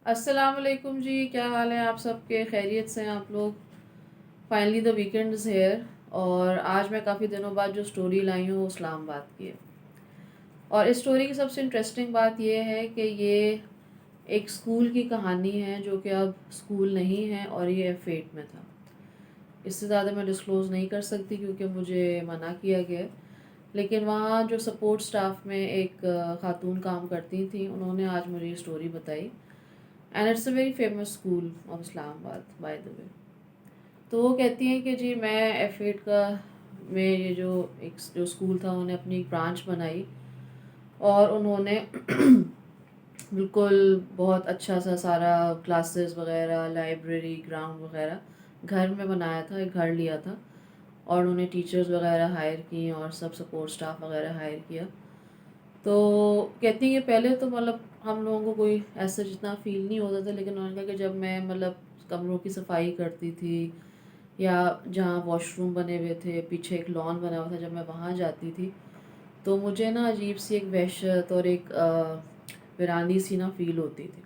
السلام علیکم جی، کیا حال ہے آپ سب کے؟ خیریت سے ہیں آپ لوگ؟ Finally the weekend is here, اور آج میں کافی دنوں بعد جو اسٹوری لائی ہوں وہ اسلام آباد کی ہے۔ اور اس اسٹوری کی سب سے انٹرسٹنگ بات یہ ہے کہ یہ ایک اسکول کی کہانی ہے جو کہ اب اسکول نہیں ہے، اور یہ F8 میں تھا۔ اس سے زیادہ میں ڈسکلوز نہیں کر سکتی کیونکہ مجھے منع کیا گیا ہے، لیکن وہاں جو سپورٹ سٹاف میں ایک خاتون کام کرتی تھیں، انہوں نے آج مجھے یہ اسٹوری بتائی، and it's a very famous school of Islamabad by دا وے۔ تو وہ کہتی ہیں کہ جی میں F8 کا میں یہ جو اسکول تھا انہوں نے اپنی ایک برانچ بنائی، اور انہوں نے بالکل بہت اچھا سا سارا کلاسز وغیرہ، لائبریری، گراؤنڈ وغیرہ گھر میں بنایا تھا، ایک گھر لیا تھا، اور انہوں نے ٹیچرز وغیرہ ہائر کی اور سب سپورٹ سٹاف وغیرہ ہائر کیا۔ تو کہتی ہیں کہ پہلے تو مطلب ہم لوگوں کو کوئی ایسا جتنا فیل نہیں ہوتا تھا، لیکن انہوں نے کہا کہ جب میں مطلب کمروں کی صفائی کرتی تھی، یا جہاں واش روم بنے ہوئے تھے، پیچھے ایک لان بنا ہوا تھا، جب میں وہاں جاتی تھی تو مجھے نا عجیب سی ایک وحشت اور ایک ویرانی سی نا فیل ہوتی تھی۔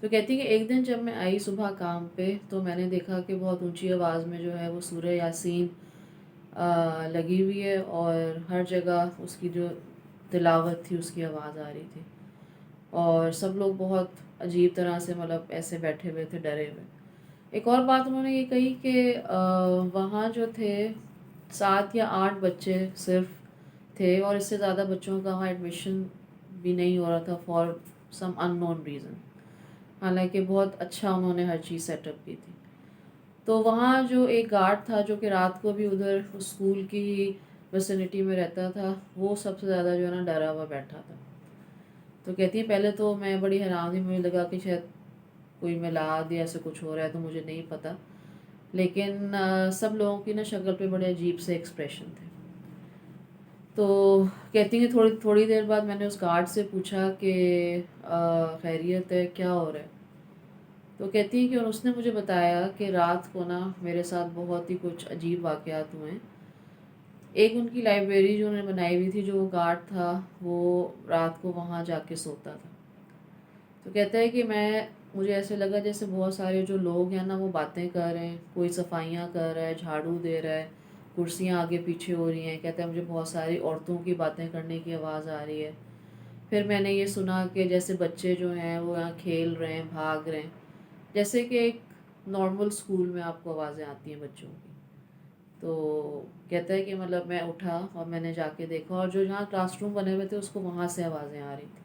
تو کہتی کہ ایک دن جب میں آئی صبح کام پہ تو میں نے دیکھا کہ بہت اونچی آواز میں جو ہے وہ سورہ یاسین لگی ہوئی ہے، اور ہر جگہ اس کی جو تلاوت تھی اس کی آواز آ رہی تھی، اور سب لوگ بہت عجیب طرح سے مطلب ایسے بیٹھے ہوئے تھے، ڈرے ہوئے۔ ایک اور بات انہوں نے یہ کہی کہ وہاں جو تھے 7 یا 8 بچے صرف تھے، اور اس سے زیادہ بچوں کا وہاں ایڈمیشن بھی نہیں ہو رہا تھا for some in known reason, حالانکہ بہت اچھا انہوں نے ہر چیز سیٹ اپ کی تھی۔ تو وہاں جو ایک گارڈ تھا جو کہ رات کو بھی ادھر اسکول کی ویسینٹی میں رہتا تھا، وہ سب سے زیادہ جو ہے نا ڈرا ہوا بیٹھا تھا۔ تو کہتی ہے پہلے تو میں بڑی حیران ہوئی، مجھے لگا کہ شاید کوئی میلاد یا ایسے کچھ ہو رہا ہے، تو مجھے نہیں پتہ، لیکن سب لوگوں کی نا شکل پہ بڑے عجیب سے ایکسپریشن تھے۔ تو کہتی ہیں تھوڑی تھوڑی دیر بعد میں نے اس گارڈ سے پوچھا کہ خیریت ہے، کیا ہو رہا ہے؟ تو کہتی ہیں کہ اور اس نے مجھے بتایا کہ رات کو نا میرے ساتھ بہت ہی کچھ عجیب واقعات ہوئے ہیں۔ ایک ان کی لائبریری جو انہوں نے بنائی ہوئی تھی، جو وہ گارڈ تھا وہ رات کو وہاں جا کے سوتا تھا۔ تو کہتا ہے کہ مجھے ایسے لگا جیسے بہت سارے جو لوگ ہیں نا وہ باتیں کر رہے ہیں، کوئی صفائیاں کر رہا ہے، جھاڑو دے رہا ہے، کرسیاں آگے پیچھے ہو رہی ہیں۔ کہتا ہے مجھے بہت ساری عورتوں کی باتیں کرنے کی آواز آ رہی ہے۔ پھر میں نے یہ سنا کہ جیسے بچے جو ہیں وہ یہاں کھیل رہے ہیں، بھاگ رہے ہیں، جیسے کہ ایک نارمل اسکول میں آپ کو آوازیں آتی ہیں بچوں کی۔ تو کہتا ہے کہ مطلب میں اٹھا اور میں نے جا کے دیکھا، اور جو جہاں کلاس روم بنے ہوئے تھے اس کو وہاں سے آوازیں آ رہی تھیں۔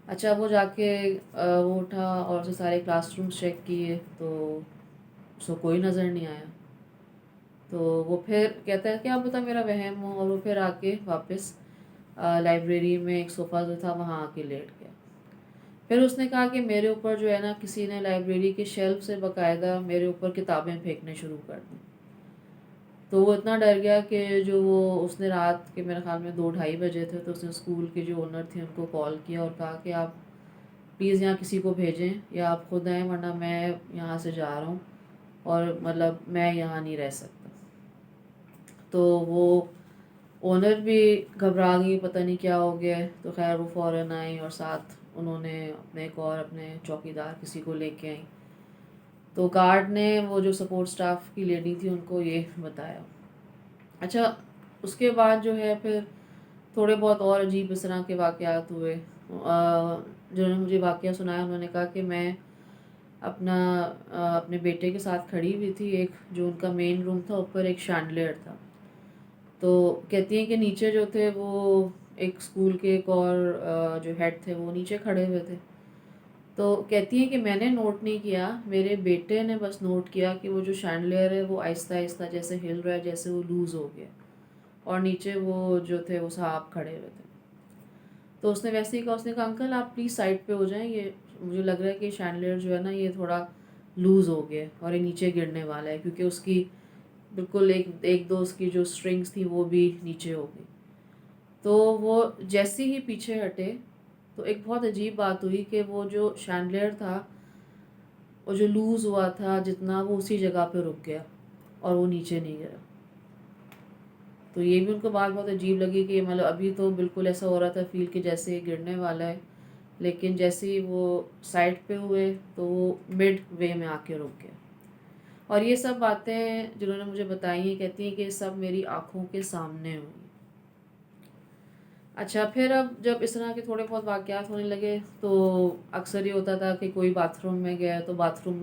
اچھا وہ جا کے وہ اٹھا اور اسے سارے کلاس رومس چیک کیے تو اس کو کوئی نظر نہیں آیا۔ تو وہ پھر کہتا ہے کہ آپ بتا میرا وہم ہو، اور وہ پھر آ کے واپس لائبریری میں ایک صوفہ جو تھا وہاں آ کے لیٹ گیا۔ پھر اس نے کہا کہ میرے اوپر جو ہے نا کسی نے لائبریری کے شیلف سے باقاعدہ میرے اوپر کتابیں پھینکنے شروع کر دیں۔ تو وہ اتنا ڈر گیا کہ اس نے رات کے میرے خیال میں 2-2:30 بجے تھے، تو اس نے اسکول کے جو اونر تھے ان کو کال کیا اور کہا کہ آپ پلیز یہاں کسی کو بھیجیں، یا آپ خود آئیں ورنہ میں یہاں سے جا رہا ہوں، اور مطلب میں یہاں نہیں رہ سکتا۔ تو وہ اونر بھی گھبرا گئی، پتہ نہیں کیا ہو گیا ہے۔ تو خیر وہ فوراً آئی، اور ساتھ انہوں نے اپنے چوکیدار کسی کو لے کے آئیں۔ تو گارڈ نے وہ جو سپورٹ سٹاف کی لیڈی تھی ان کو یہ بتایا۔ اچھا اس کے بعد جو ہے پھر تھوڑے بہت اور عجیب اس طرح کے واقعات ہوئے۔ جنہوں نے مجھے واقعہ سنایا انہوں نے کہا کہ میں اپنے بیٹے کے ساتھ کھڑی ہوئی تھی، ایک جو ان کا مین روم تھا اوپر ایک شینڈلیئر تھا۔ تو کہتی ہیں کہ نیچے جو تھے وہ ایک اسکول کے ایک اور جو ہیڈ تھے وہ نیچے کھڑے ہوئے تھے۔ تو کہتی ہیں کہ میں نے نوٹ نہیں کیا، میرے بیٹے نے بس نوٹ کیا کہ وہ جو شینڈلیئر ہے وہ آہستہ آہستہ جیسے ہل رہا ہے، جیسے وہ لوز ہو گیا، اور نیچے وہ جو تھے وہ صاحب کھڑے ہوئے تھے۔ تو اس نے ویسے ہی کہا، اس نے کہا انکل آپ پلیز سائڈ پہ ہو جائیں، یہ مجھے لگ رہا ہے کہ شینڈلیئر جو ہے نا یہ تھوڑا لوز ہو گیا اور یہ نیچے گرنے والا ہے، کیونکہ اس کی بالکل ایک دو اس کی جو اسٹرنگس تھی وہ بھی نیچے ہو گئی۔ تو وہ جیسے ہی پیچھے ہٹے تو ایک بہت عجیب بات ہوئی کہ وہ جو شینڈلیئر تھا وہ جو لوز ہوا تھا جتنا، وہ اسی جگہ پہ رک گیا اور وہ نیچے نہیں گیا۔ تو یہ بھی ان کو بات بہت عجیب لگی کہ مطلب ابھی تو بالکل ایسا ہو رہا تھا فیل کہ جیسے یہ گرنے والا ہے، لیکن جیسے ہی وہ سائڈ پہ ہوئے تو وہ مڈ وے میں آ کے رک گیا. اور یہ سب باتیں جنہوں نے مجھے بتائی ہیں کہتی ہیں کہ یہ سب میری آنکھوں کے سامنے ہوئی. اچھا پھر اب جب اس طرح کے تھوڑے بہت واقعات ہونے لگے تو اکثر یہ ہوتا تھا کہ کوئی باتھ روم میں گیا تو باتھ روم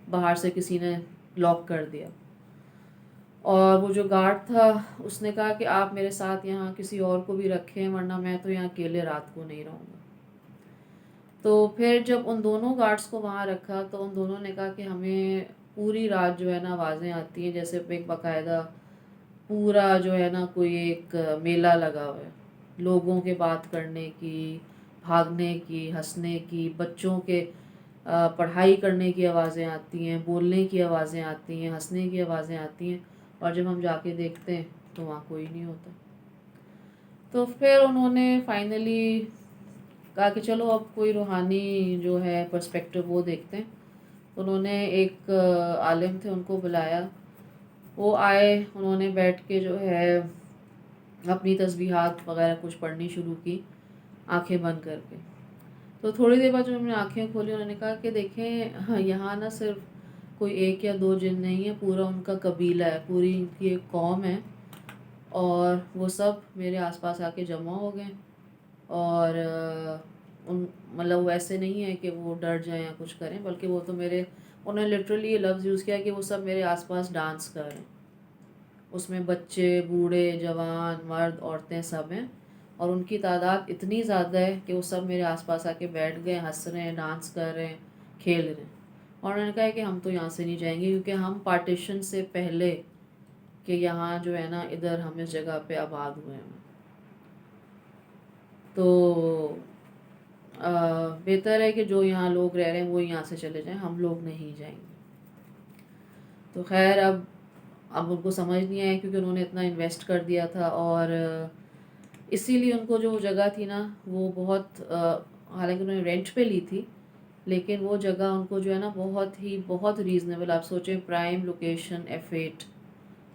باہر سے کسی نے لاک کر دیا، اور وہ جو گارڈ تھا اس نے کہا کہ آپ میرے ساتھ یہاں کسی اور کو بھی رکھیں ورنہ میں تو یہاں اکیلے رات کو نہیں رہوں گا. تو پھر جب ان دونوں گارڈز کو وہاں رکھا تو ان دونوں نے کہا کہ ہمیں پوری رات جو ہے نا آوازیں آتی ہیں جیسے ایک باقاعدہ پورا جو ہے نا کوئی ایک میلہ لگا ہوا ہے، لوگوں کے بات کرنے کی، بھاگنے کی، ہنسنے کی، بچوں کے پڑھائی کرنے کی آوازیں آتی ہیں، بولنے کی آوازیں آتی ہیں، ہنسنے کی آوازیں آتی ہیں. اور جب ہم جا کے دیکھتے ہیں تو وہاں کوئی نہیں ہوتا. تو پھر انہوں نے فائنلی کہا کہ چلو اب کوئی روحانی جو ہے پرسپیکٹیو وہ دیکھتے ہیں. انہوں نے ایک عالم تھے ان کو بلایا، وہ آئے، انہوں نے بیٹھ کے جو ہے اپنی تسبیحات وغیرہ کچھ پڑھنی شروع کی آنکھیں بند کر کے. تو تھوڑی دیر بعد جب ہم نے آنکھیں کھولی انہوں نے کہا کہ دیکھیں یہاں نہ صرف کوئی ایک یا دو جن نہیں ہے، پورا ان کا قبیلہ ہے، پوری ان کی ایک قوم ہے، اور وہ سب میرے آس پاس آ کے جمع ہو گئے. اور ان مطلب وہ ایسے نہیں ہے کہ وہ ڈر جائیں یا کچھ کریں، بلکہ وہ تو میرے انہوں نے لٹرلی یہ لفظ یوز کیا کہ وہ سب میرے آس پاس ڈانس کر رہے ہیں. اس میں بچے، بوڑھے، جوان، مرد، عورتیں سب ہیں، اور ان کی تعداد اتنی زیادہ ہے کہ وہ سب میرے آس پاس آ کے بیٹھ گئے، ہنس رہے ہیں، ڈانس کر رہے ہیں، کھیل رہے ہیں. اور انہوں نے کہا کہ ہم تو یہاں سے نہیں جائیں گے کیونکہ ہم پارٹیشن سے پہلے کہ یہاں جو ہے نا ادھر ہم اس جگہ پہ آباد ہوئے ہیں. تو بہتر ہے کہ جو یہاں لوگ رہ رہے ہیں وہ یہاں سے چلے جائیں، ہم لوگ نہیں جائیں گے. تو خیر اب ان کو سمجھ نہیں آیا کیونکہ انہوں نے اتنا انویسٹ کر دیا تھا، اور اسی لیے ان کو جو جگہ تھی نا وہ بہت حالانکہ انہوں نے رینٹ پہ لی تھی، لیکن وہ جگہ ان کو جو ہے نا بہت ریزنیبل، آپ سوچیں پرائم لوکیشن F8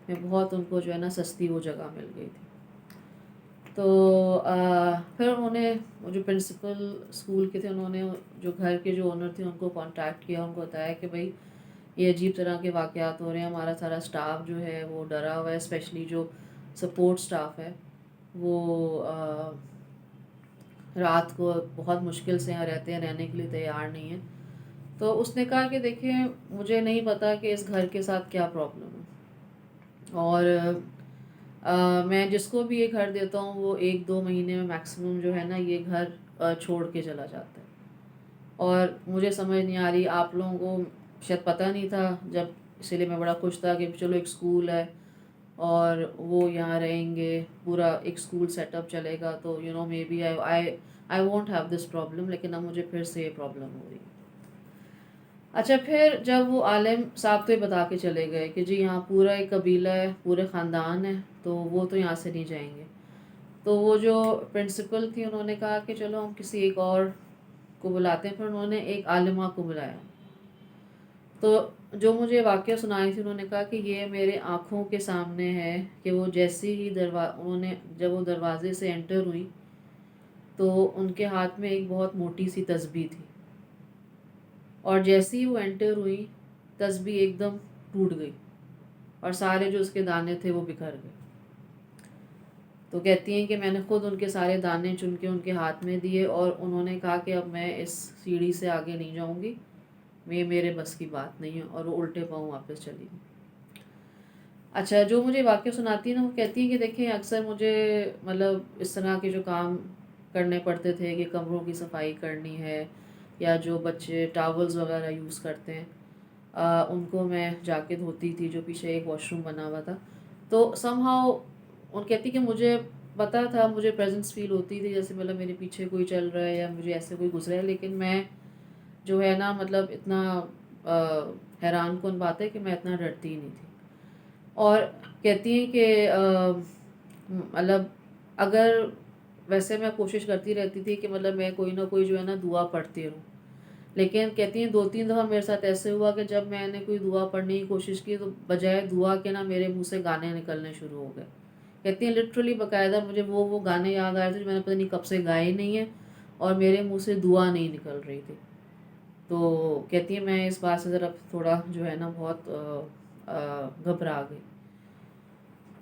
میں بہت ان کو جو ہے نا سستی وہ جگہ مل گئی تھی. تو پھر انہوں نے جو پرنسپل اسکول کے تھے انہوں نے جو گھر کے جو اونر تھے ان کو کانٹیکٹ کیا، ان کو بتایا کہ بھائی یہ عجیب طرح کے واقعات ہو رہے ہیں، ہمارا سارا اسٹاف جو ہے وہ ڈرا ہوا ہے، اسپیشلی جو سپورٹ اسٹاف ہے وہ رات کو بہت مشکل سے یہاں رہتے ہیں، رہنے کے لیے تیار نہیں ہیں. تو اس نے کہا کہ دیکھیں مجھے نہیں پتا کہ اس گھر کے ساتھ کیا پرابلم ہے، اور میں جس کو بھی یہ گھر دیتا ہوں وہ 1-2 مہینے میں میکسیمم جو ہے نا یہ گھر چھوڑ کے چلا جاتا ہے. اور مجھے سمجھ نہیں آ رہی، آپ لوگوں کو شاید پتہ نہیں تھا جب، اسی لیے میں بڑا خوش تھا کہ چلو ایک اسکول ہے اور وہ یہاں رہیں گے، پورا ایک اسکول سیٹ اپ چلے گا تو may be I won't have this problem. لیکن اب مجھے پھر سے یہ پرابلم ہو رہی ہے. اچھا پھر جب وہ عالم صاحب تو یہ بتا کے چلے گئے کہ جی یہاں پورا ایک قبیلہ ہے، پورے خاندان ہے، تو وہ تو یہاں سے نہیں جائیں گے. تو وہ جو پرنسپل تھی انہوں نے کہا کہ چلو ہم کسی ایک اور کو بلاتے ہیں. پھر انہوں نے ایک عالمہ کو بلایا. تو جو مجھے واقعہ سنائی تھی انہوں نے کہا کہ یہ میرے آنکھوں کے سامنے ہے کہ وہ جیسے ہی انہوں نے جب وہ دروازے سے انٹر ہوئی تو ان کے ہاتھ میں ایک بہت موٹی سی تسبیح تھی، اور جیسے ہی وہ انٹر ہوئی تسبیح ایک دم ٹوٹ گئی اور سارے جو اس کے دانے تھے وہ بکھر گئے. تو کہتی ہیں کہ میں نے خود ان کے سارے دانے چن کے ان کے ہاتھ میں دیے، اور انہوں نے کہا کہ اب میں اس سیڑھی سے آگے نہیں جاؤں گی، یہ میرے بس کی بات نہیں ہے، اور وہ الٹے پاؤں واپس چلی گئی. اچھا جو مجھے واقعہ سناتی ہے نا وہ کہتی ہیں کہ دیکھیں اکثر مجھے مطلب اس طرح کے جو کام کرنے پڑتے تھے کہ کمروں کی صفائی کرنی ہے، یا جو بچے ٹاولز وغیرہ یوز کرتے ہیں ان کو میں جا کے دھوتی تھی، جو پیچھے ایک واش روم بنا ہوا تھا. تو سم ہاؤ ان کہتی کہ مجھے پتا تھا، مجھے پریزنس فیل ہوتی تھی جیسے مطلب میرے پیچھے کوئی چل رہا ہے یا مجھے ایسے کوئی گزرا ہے، لیکن میں جو ہے نا مطلب اتنا حیران کن بات ہے کہ میں اتنا ڈرتی ہی نہیں تھی. اور کہتی ہیں کہ مطلب اگر ویسے میں کوشش کرتی رہتی تھی کہ مطلب میں کوئی نہ کوئی جو ہے نا دعا پڑھتی رہوں، لیکن کہتی ہیں 2-3 دفعہ میرے ساتھ ایسے ہوا کہ جب میں نے کوئی دعا پڑھنے کی کوشش کی تو بجائے دعا کے نا میرے منہ سے گانے نکلنے شروع ہو گئے. کہتی ہیں لٹرلی باقاعدہ مجھے وہ گانے یاد آ رہے تھے جو میں نے پتہ نہیں کب سے گائے نہیں ہیں، اور میرے منہ سے دعا نہیں نکل رہی تھی. تو کہتی ہیں میں اس بات سے ذرا تھوڑا جو ہے نا بہت گھبرا گئی.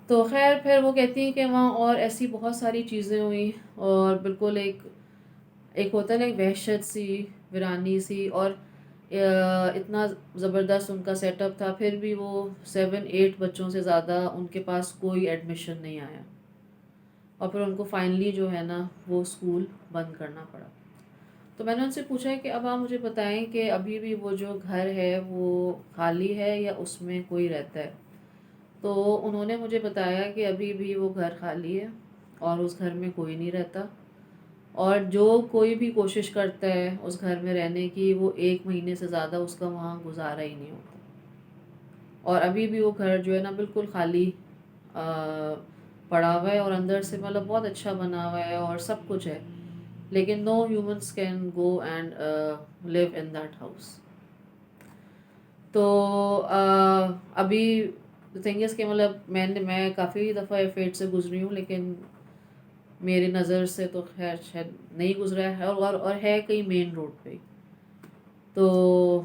تو خیر پھر وہ کہتی ہیں کہ وہاں اور ایسی بہت ساری چیزیں ہوئیں، اور بالکل ایک ایک ہوتا ہے نا ایک وحشت سی، ویرانی سی، اور اتنا زبردست ان کا سیٹ اپ تھا، پھر بھی وہ 7-8 بچوں سے زیادہ ان کے پاس کوئی ایڈمیشن نہیں آیا، اور پھر ان کو فائنلی جو ہے نا وہ اسکول بند کرنا پڑا. تو میں نے ان سے پوچھا کہ اب آپ مجھے بتائیں کہ ابھی بھی وہ جو گھر ہے وہ خالی ہے یا اس میں کوئی رہتا ہے. تو انہوں نے مجھے بتایا کہ ابھی بھی وہ گھر خالی ہے اور اس گھر میں کوئی نہیں رہتا، اور جو کوئی بھی کوشش کرتا ہے اس گھر میں رہنے کی، وہ 1 مہینے سے زیادہ اس کا وہاں گزارا ہی نہیں ہوتا. اور ابھی بھی وہ گھر جو ہے نا بالکل خالی پڑا ہوا ہے، اور اندر سے مطلب بہت اچھا بنا ہوا ہے اور سب کچھ ہے، لیکن no humans can go and live in that house. تو ابھی تھنگ از کہ مطلب میں کافی دفعہ فیٹ سے گزری ہوں، لیکن میری نظر سے تو خیر شاید نہیں گزرا ہے، اور ہے کہیں مین روڈ پہ. تو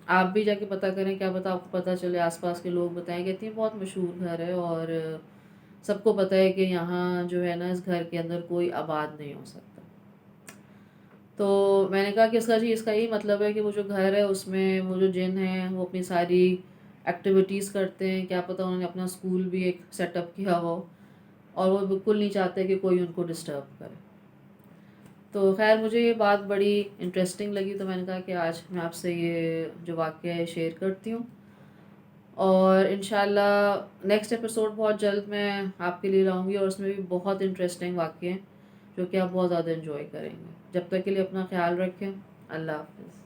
آپ بھی جا کے پتہ کریں، کیا پتہ آپ کو پتہ چلے، آس پاس کے لوگ بتائیں. کہتی ہیں بہت مشہور گھر ہے، اور سب کو پتہ ہے کہ یہاں جو ہے نا اس گھر کے اندر کوئی آباد نہیں ہو سکتا. تو میں نے کہا کہ اس کا یہی مطلب ہے کہ وہ جو گھر ہے اس میں وہ جو جن ہیں وہ اپنی ساری ایکٹیویٹیز کرتے ہیں، کیا پتہ انہوں نے اپنا اسکول بھی ایک سیٹ اپ کیا ہو، اور وہ بالکل نہیں چاہتے کہ کوئی ان کو ڈسٹرب کرے. تو خیر مجھے یہ بات بڑی انٹرسٹنگ لگی، تو میں نے کہا کہ آج میں آپ سے یہ جو واقعہ ہے شیئر کرتی ہوں. اور انشاءاللہ نیکسٹ ایپیسوڈ بہت جلد میں آپ کے لیے لاؤں گی، اور اس میں بھی بہت انٹرسٹنگ واقعے ہیں جو کہ آپ بہت زیادہ انجوائے کریں گے. جب تک کے لیے اپنا خیال رکھیں. اللہ حافظ.